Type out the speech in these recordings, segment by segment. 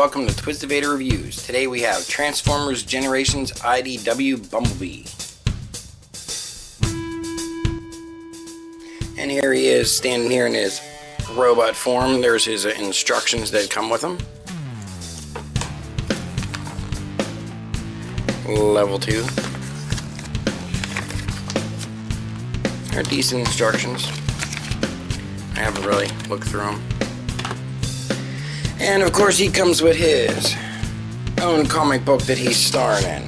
welcome to Twistivator Reviews. Today we have Transformers Generations IDW Bumblebee. And here he is standing here in his robot form. There's his instructions that come with him. Level 2. They're decent instructions. I haven't really looked through them. And of course he comes with his own comic book that he's starring in.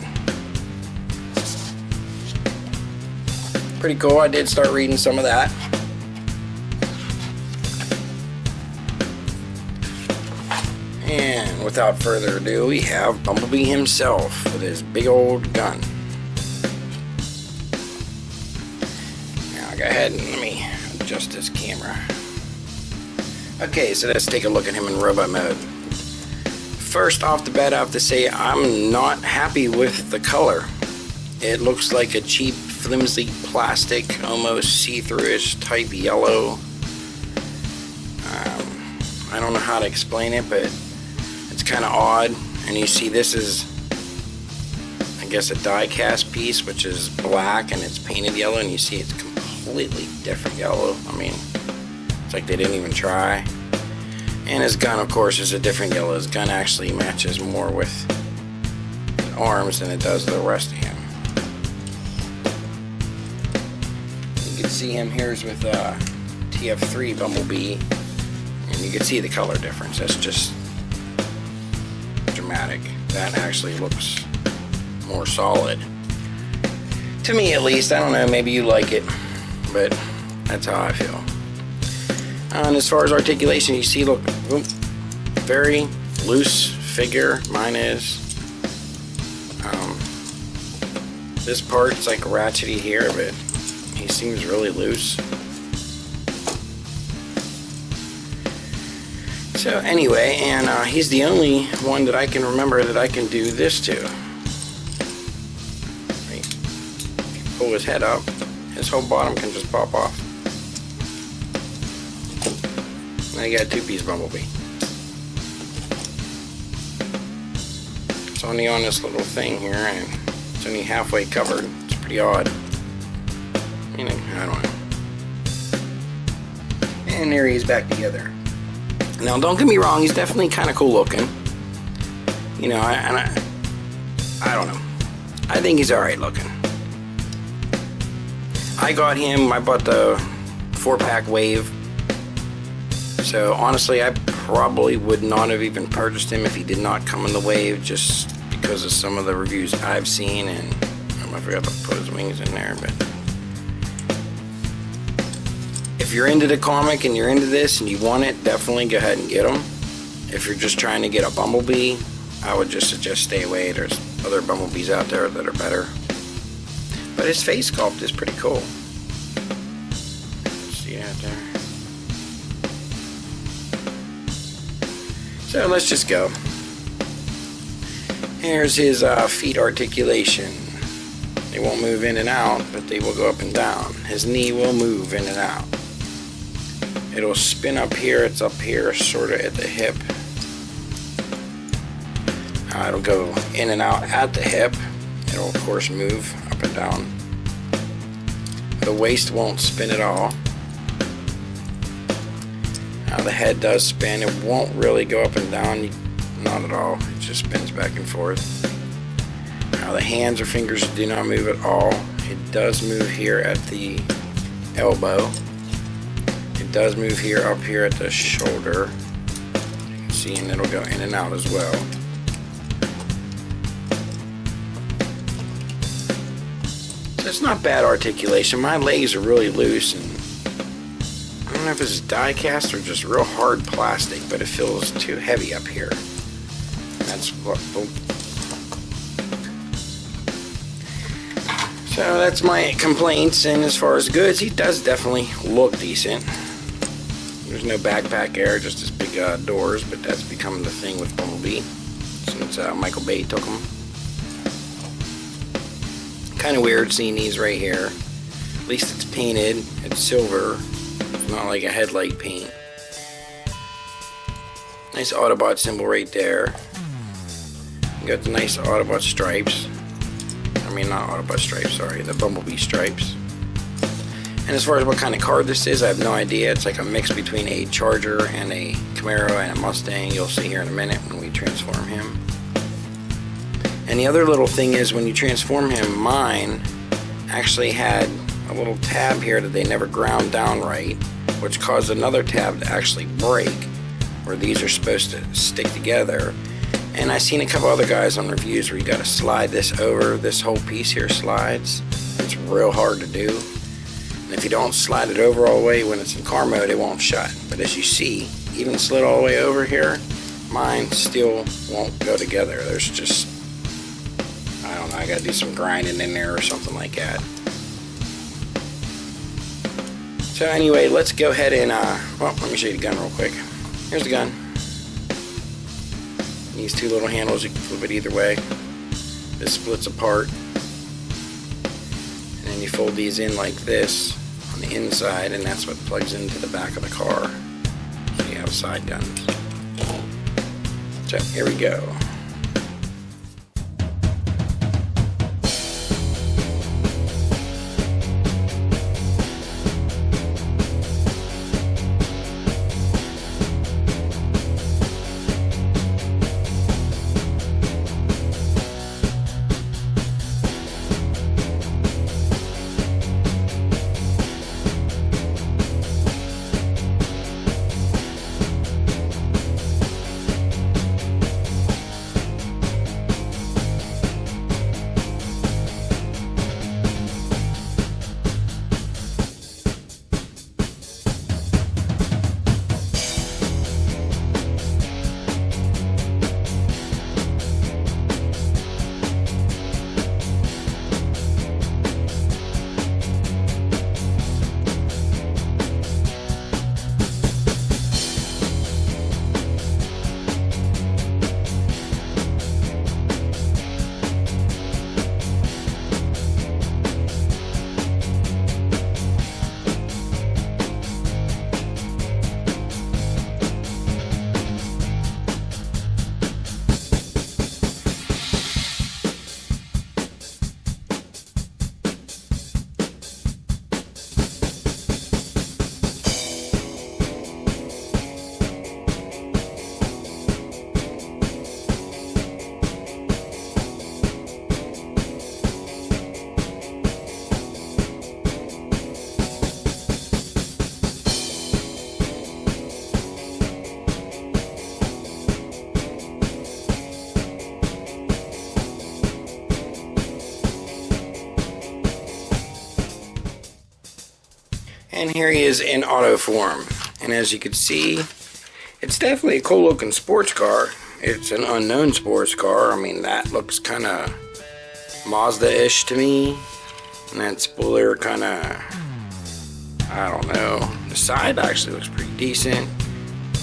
Pretty cool. I did start reading some of that. And without further ado, we have Bumblebee himself with his big old gun. Now go ahead and let me adjust this camera. Okay, so let's take a look at him in robot mode. First off the bat, I have to say I'm not happy with the color. It looks like a cheap, flimsy plastic, almost see-through-ish type yellow. I don't know how to explain it, but it's kind of odd. And you see this is, I guess, a die-cast piece, which is black, and it's painted yellow, and you see it's completely different yellow. I mean, it's like they didn't even try. And his gun, of course, is a different yellow. His gun actually matches more with his arms than it does the rest of him. You can see him here is with TF3 Bumblebee. And you can see the color difference. That's just dramatic. That actually looks more solid. To me, at least. I don't know, maybe you like it. But that's how I feel. And as far as articulation, you see, look, very loose figure. Mine is. This part's like ratchety here, but he seems really loose. So anyway, and he's the only one that I can remember that I can do this to. Pull his head up, his whole bottom can just pop off. Now you got a two-piece Bumblebee. It's only on this little thing here, and it's only halfway covered. It's pretty odd. You know, I don't know. And there he's back together. Now, don't get me wrong, he's definitely kind of cool looking. You know, I don't know. I think he's alright looking. I got him, I bought the 4-pack Wave. So honestly, I probably would not have even purchased him if he did not come in the Wave, just because of some of the reviews I've seen, and I forgot to put his wings in there. But if you're into the comic and you're into this and you want it, definitely go ahead and get him. If you're just trying to get a Bumblebee, I would just suggest stay away. There's other Bumblebees out there that are better. But his face sculpt is pretty cool. See it out there? So let's just go. Here's his feet articulation. They won't move in and out, but they will go up and down. His knee will move in and out. It'll spin up here. It's up here, sort of at the hip. It'll go in and out at the hip. It'll, of course, move up and down. The waist won't spin at all. The head does spin. It won't really go up and down, not at all. It just spins back and forth. The hands or fingers do not move at all. It does move here at the elbow. It does move here, up here at the shoulder. You can see, and it'll go in and out as well. So it's not bad articulation. My legs are really loose, and I don't know if it's die cast or just real hard plastic, but it feels too heavy up here. That's what. So that's my complaints. And as far as goods, he does definitely look decent. There's no backpack air, just his big doors, but that's become the thing with Bumblebee since Michael Bay took him. Kind of weird seeing these right here. At least it's painted. It's silver. Not like a headlight paint. Nice Autobot symbol right there. You got the nice Autobot stripes. I mean, not Autobot stripes, sorry, the Bumblebee stripes. And as far as what kind of car this is, I have no idea. It's like a mix between a Charger and a Camaro and a Mustang. You'll see here in a minute when we transform him. And the other little thing is, when you transform him, mine actually had a little tab here that they never ground down right, which caused another tab to actually break, where these are supposed to stick together. And I've seen a couple other guys on reviews where you got to slide this over. This whole piece here slides. It's real hard to do. And if you don't slide it over all the way when it's in car mode, it won't shut. But as you see, even slid all the way over here, mine still won't go together. There's just, I don't know, I gotta do some grinding in there or something like that. So anyway, let's go ahead and, well, let me show you the gun real quick. Here's the gun. These two little handles, you can flip it either way. This splits apart. And then you fold these in like this on the inside, and that's what plugs into the back of the car. So you have side guns. So here we go. And here he is in auto form. And as you can see, it's definitely a cool looking sports car. It's an unknown sports car. I mean, that looks kind of Mazda-ish to me. And that spoiler kind of, I don't know. The side actually looks pretty decent.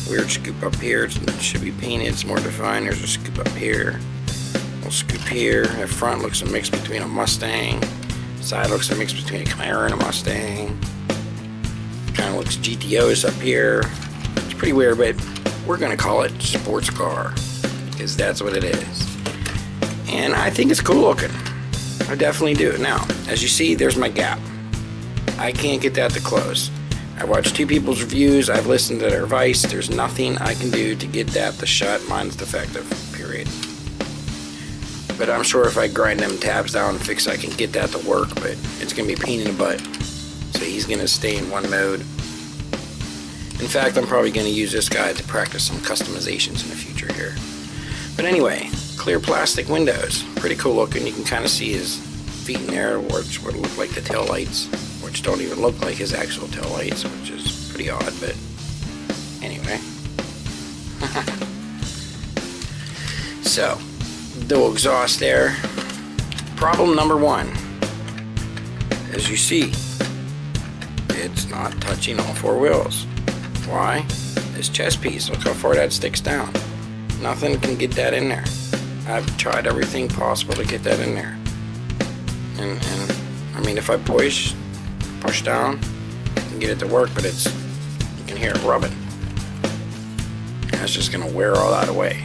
Weird scoop up here. It should be painted. It's more defined. There's a scoop up here. A little scoop here. The front looks a mix between a Mustang. The side looks a mix between a Camaro and a Mustang. Kind of looks GTO's up here. It's pretty weird, but we're gonna call it sports car because that's what it is. And I think it's cool looking. I definitely do. Now, as you see, there's my gap. I can't get that to close. I watched two people's reviews. I've listened to their advice. There's nothing I can do to get that to shut. Mine's defective, period. But I'm sure if I grind them tabs down and fix it, I can get that to work, but it's gonna be a pain in the butt. So he's going to stay in one mode. In fact, I'm probably going to use this guy to practice some customizations in the future here. But anyway, clear plastic windows. Pretty cool looking. You can kind of see his feet in there, which would look like the tail lights, which don't even look like his actual tail lights, which is pretty odd, but anyway. So, dual exhaust there. Problem number one. As you see, it's not touching all four wheels. Why? This chest piece, look how far that sticks down. Nothing can get that in there. I've tried everything possible to get that in there. And I mean, if I push down, I can get it to work, but you can hear it rubbing. That's just going to wear all that away.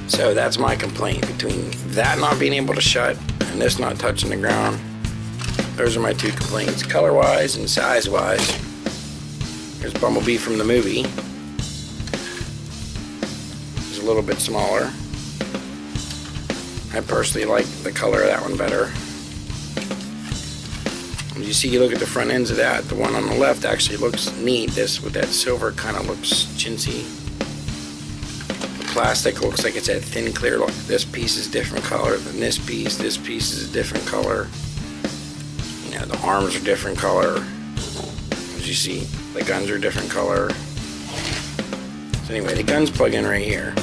So that's my complaint. Between that not being able to shut and this not touching the ground, those are my two complaints, color wise and size wise. Here's Bumblebee from the movie. It's a little bit smaller. I personally like the color of that one better. As you see, you look at the front ends of that, the one on the left actually looks neat. This with that silver kind of looks chintzy. The plastic looks like it's that thin clear look. This piece is different color than this piece is a different color. You know, the arms are different color. As you see, the guns are different color. So anyway, the guns plug in right here.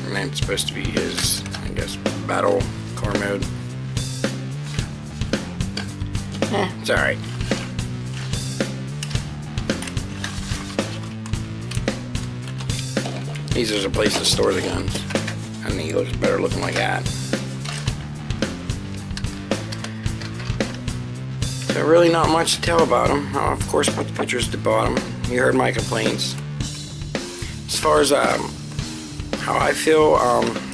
And that's supposed to be his, I guess, battle car mode. It's alright. These are a place to store the guns. I think he looks better looking like that. So really not much to tell about him. I'll of course put the pictures at the bottom. You heard my complaints. As far as how I feel,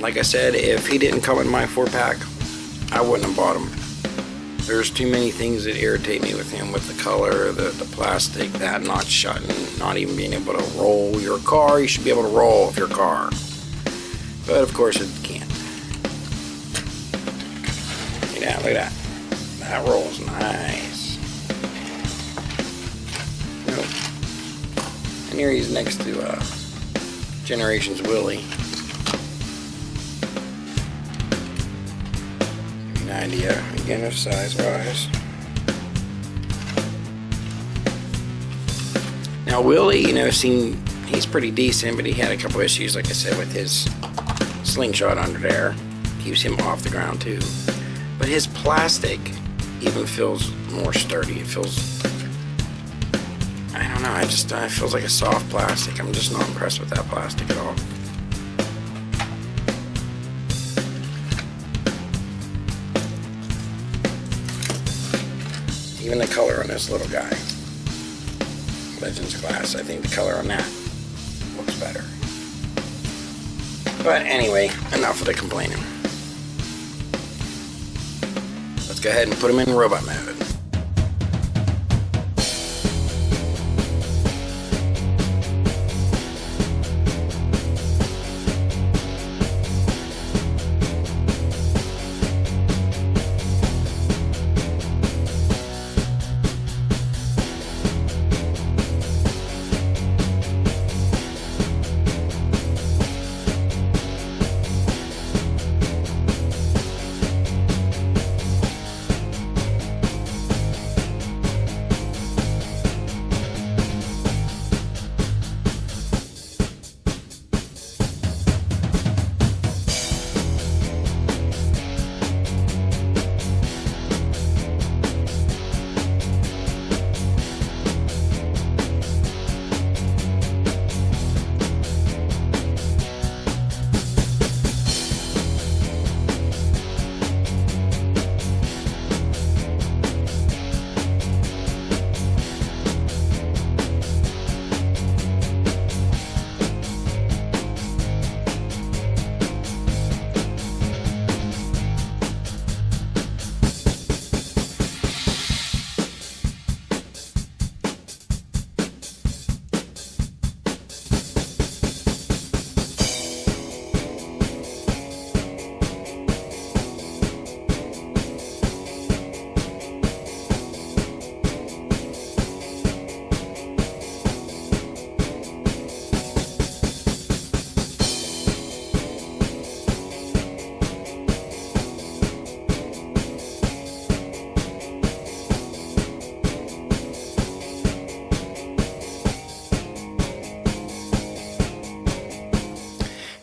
like I said, if he didn't come in my 4-pack, I wouldn't have bought him. There's too many things that irritate me with him, with the color, the plastic, that not shutting, not even being able to roll your car. You should be able to roll with your car. But of course it can't. Yeah, look at that. That rolls nice. Nope. And here he's next to Generations Willie. Give you an idea, again, of size-wise. Now Willie, you know, he's pretty decent, but he had a couple issues, like I said, with his slingshot under there. Keeps him off the ground too. But his plastic even feels more sturdy. It feels, I don't know, it feels like a soft plastic. I'm just not impressed with that plastic at all. Even the color on this little guy, Legends Class, I think the color on that looks better. But anyway, enough of the complaining. Let's go ahead and put him in robot mode.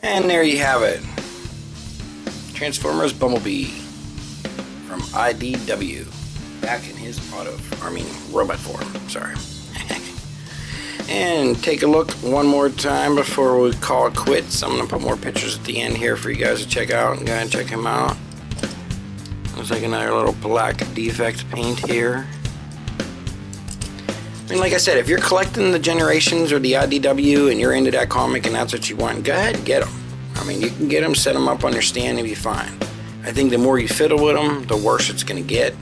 And there you have it. Transformers Bumblebee from IDW. Back in his robot form. Sorry. And take a look one more time before we call it quits. I'm going to put more pictures at the end here for you guys to check out. And go ahead and check him out. This Looks like another little black defect paint here. I mean, like I said, if you're collecting the Generations or the IDW and you're into that comic and that's what you want, go ahead and get them. I mean, you can get them, set them up on your stand, and be fine. I think the more you fiddle with them, the worse it's going to get.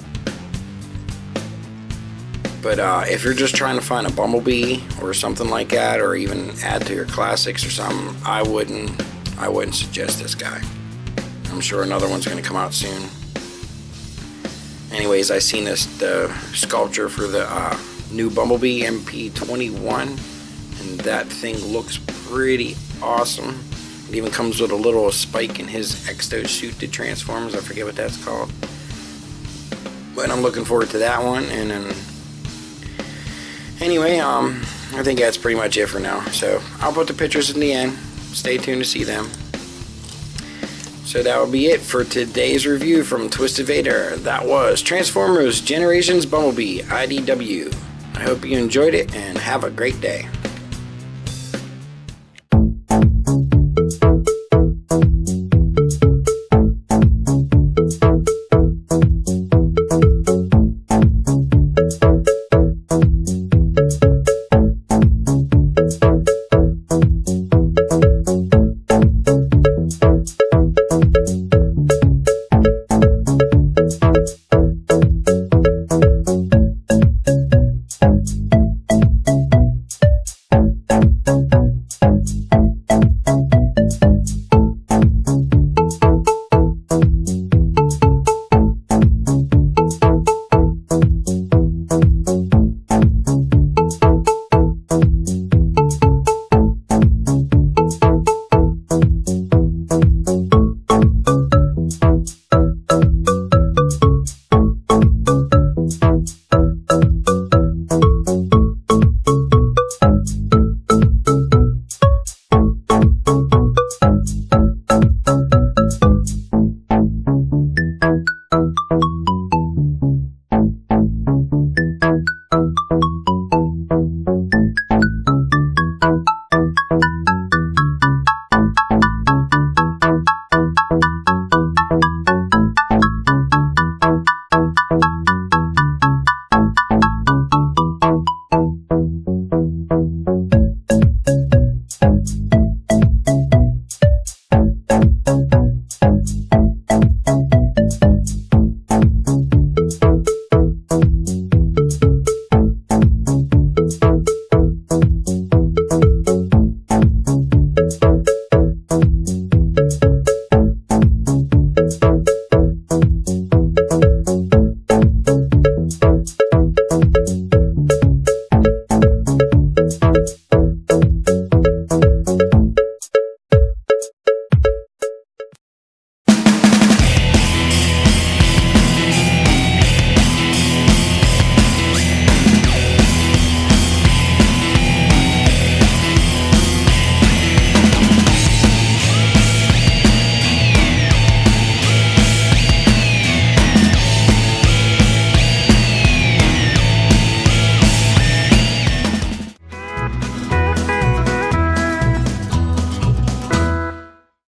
But if you're just trying to find a Bumblebee or something like that, or even add to your classics or something, I wouldn't suggest this guy. I'm sure another one's going to come out soon. Anyways, I seen the sculpture for the new Bumblebee MP21, and that thing looks pretty awesome. It even comes with a little spike in his exo suit that transforms. I forget what that's called. But I'm looking forward to that one. And then, anyway, I think that's pretty much it for now. So I'll put the pictures in the end. Stay tuned to see them. So that will be it for today's review from Twisted Vader. That was Transformers Generations Bumblebee IDW. I hope you enjoyed it and have a great day.